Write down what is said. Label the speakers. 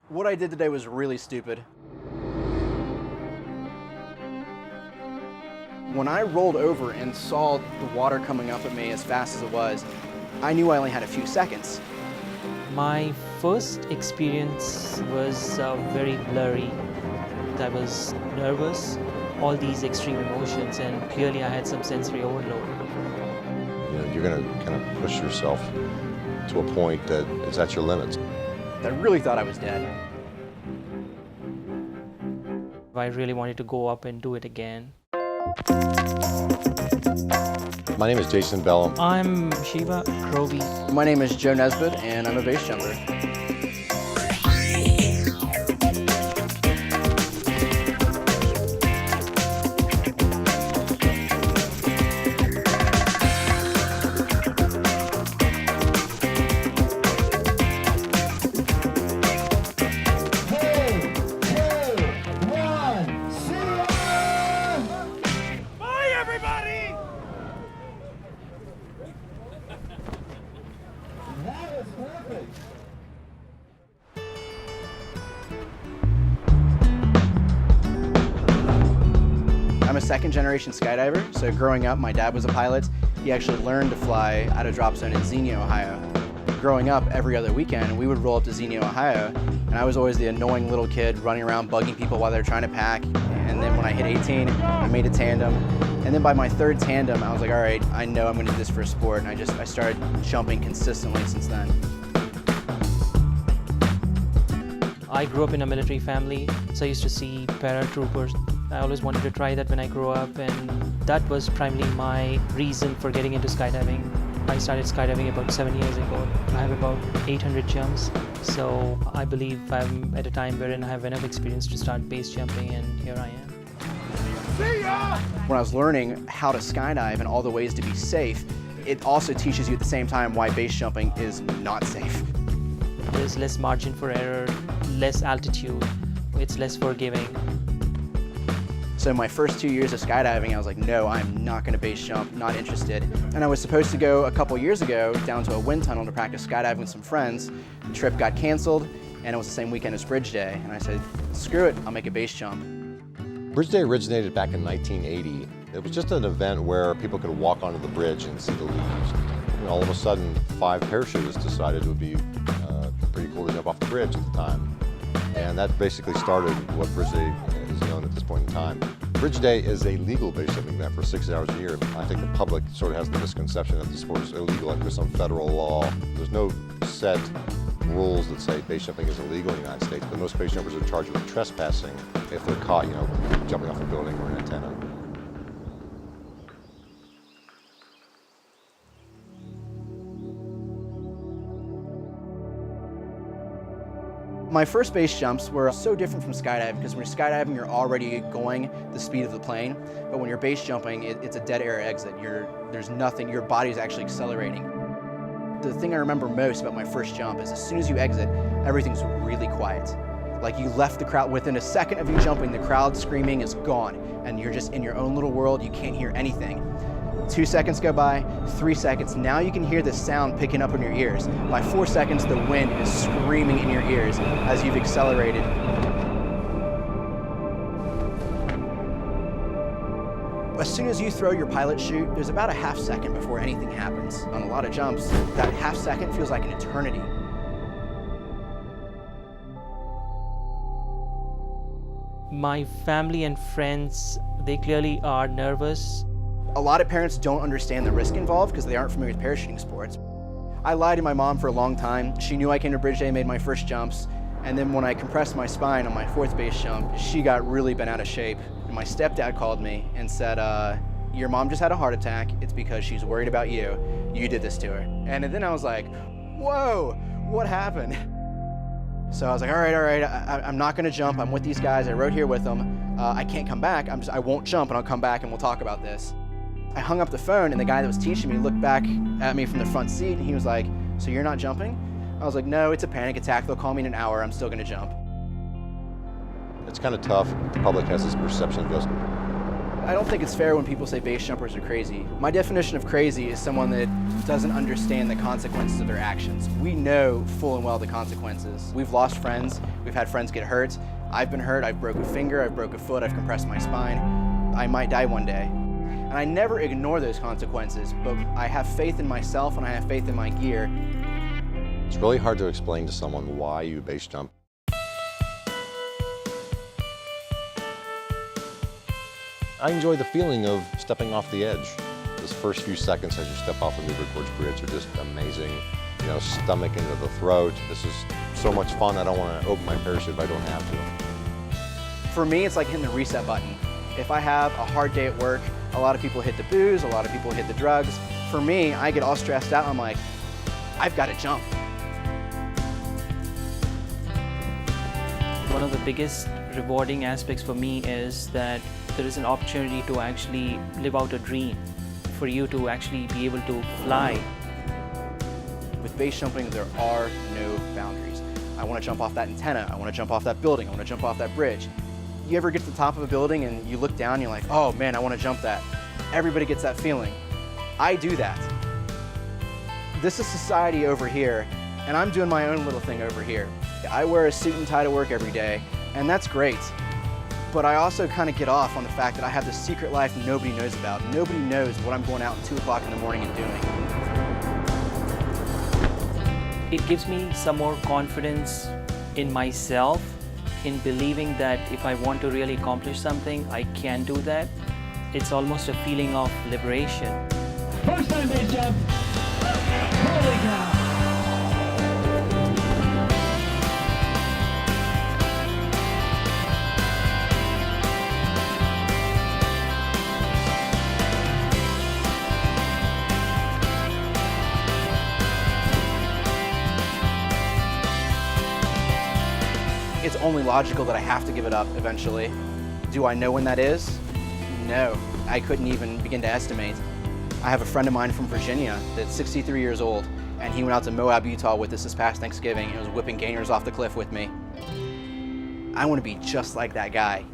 Speaker 1: What I did today was really stupid. When I rolled over and saw the water coming up at me as fast as it was, I knew I only had a few seconds.
Speaker 2: My first experience was very blurry. I was nervous, all these extreme emotions, and clearly I had some sensory overload.
Speaker 3: You know, you're going to kind of push yourself to a point that is at your limits.
Speaker 1: I really thought I was dead.
Speaker 2: I really wanted to go up and do it again.
Speaker 3: My name is Jason Bellum.
Speaker 2: I'm Shiva Krovi.
Speaker 1: My name is Joe Nesbitt, and I'm a base jumper. I'm a second-generation skydiver, so growing up, my dad was a pilot. He actually learned to fly at a drop zone in Xenia, Ohio. Growing up, every other weekend, we would roll up to Xenia, Ohio, and I was always the annoying little kid running around bugging people while they're trying to pack. And then when I hit 18, I made a tandem. And then by my third tandem, I was like, all right, I know I'm gonna do this for a sport, and I started jumping consistently since then.
Speaker 2: I grew up in a military family, so I used to see paratroopers. I always wanted to try that when I grew up, and that was primarily my reason for getting into skydiving. I started skydiving about 7 years ago. I have about 800 jumps, so I believe I'm at a time wherein I have enough experience to start base jumping, and here I am.
Speaker 1: See ya! When I was learning how to skydive and all the ways to be safe, it also teaches you at the same time why base jumping is not safe.
Speaker 2: There's less margin for error, less altitude, it's less forgiving.
Speaker 1: So my first 2 years of skydiving, I was like, no, I'm not gonna base jump, not interested. And I was supposed to go a couple years ago down to a wind tunnel to practice skydiving with some friends. The trip got canceled, and it was the same weekend as Bridge Day. And I said, screw it, I'll make a base jump.
Speaker 3: Bridge Day originated back in 1980. It was just an event where people could walk onto the bridge and see the leaves. And all of a sudden, 5 parachutists decided it would be pretty cool to jump off the bridge at the time. And that basically started what Bridge Day is known at this point in time. Bridge Day is a legal base jumping event for 6 hours a year. I think the public sort of has the misconception that the sport is illegal, like there's some federal law. There's no set rules that say base jumping is illegal in the United States, but most base jumpers are charged with trespassing if they're caught, jumping off a building or an antenna.
Speaker 1: My first base jumps were so different from skydiving because when you're skydiving, you're already going the speed of the plane. But when you're base jumping, it's a dead air exit. There's nothing, your body's actually accelerating. The thing I remember most about my first jump is as soon as you exit, everything's really quiet. Like you left the crowd, within a second of you jumping, the crowd screaming is gone. And you're just in your own little world, you can't hear anything. 2 seconds go by, 3 seconds, now you can hear the sound picking up in your ears. By 4 seconds, the wind is screaming in your ears as you've accelerated. As soon as you throw your pilot chute, there's about a half second before anything happens. On a lot of jumps, that half second feels like an eternity.
Speaker 2: My family and friends, they clearly are nervous.
Speaker 1: A lot of parents don't understand the risk involved because they aren't familiar with parachuting sports. I lied to my mom for a long time. She knew I came to Bridge Day and made my first jumps. And then when I compressed my spine on my 4th base jump, she got really bent out of shape. And my stepdad called me and said, your mom just had a heart attack. It's because she's worried about you. You did this to her. And then I was like, whoa, what happened? So I was like, all right, I'm not gonna jump. I'm with these guys. I rode here with them. I can't come back. I won't jump and I'll come back and we'll talk about this. I hung up the phone and the guy that was teaching me looked back at me from the front seat and he was like, so you're not jumping? I was like, no, it's a panic attack. They'll call me in an hour. I'm still gonna jump.
Speaker 3: It's kind of tough. The public has this perception of just
Speaker 1: I don't think it's fair when people say base jumpers are crazy. My definition of crazy is someone that doesn't understand the consequences of their actions. We know full and well the consequences. We've lost friends, we've had friends get hurt. I've been hurt, I've broke a finger, I've broke a foot, I've compressed my spine. I might die one day. And I never ignore those consequences, but I have faith in myself and I have faith in my gear.
Speaker 3: It's really hard to explain to someone why you base jump. I enjoy the feeling of stepping off the edge. Those first few seconds as you step off a Newbury Gorge Bridge are just amazing. You know, stomach into the throat. This is so much fun. I don't want to open my parachute if I don't have to.
Speaker 1: For me, it's like hitting the reset button. If I have a hard day at work, a lot of people hit the booze, a lot of people hit the drugs. For me, I get all stressed out. I'm like, I've got to jump.
Speaker 2: One of the biggest rewarding aspects for me is that there is an opportunity to actually live out a dream, for you to actually be able to fly.
Speaker 1: With base jumping, there are no boundaries. I want to jump off that antenna, I want to jump off that building, I want to jump off that bridge. You ever get to the top of a building and you look down and you're like, oh man, I want to jump that. Everybody gets that feeling. I do that. This is society over here, and I'm doing my own little thing over here. I wear a suit and tie to work every day, and that's great. But I also kind of get off on the fact that I have this secret life nobody knows about. Nobody knows what I'm going out at 2 o'clock in the morning and doing.
Speaker 2: It gives me some more confidence in myself, in believing that if I want to really accomplish something, I can do that. It's almost a feeling of liberation.
Speaker 4: First time base jump. Holy cow.
Speaker 1: It's only logical that I have to give it up eventually. Do I know when that is? No, I couldn't even begin to estimate. I have a friend of mine from Virginia that's 63 years old, and he went out to Moab, Utah with us this past Thanksgiving and was whipping gainers off the cliff with me. I want to be just like that guy.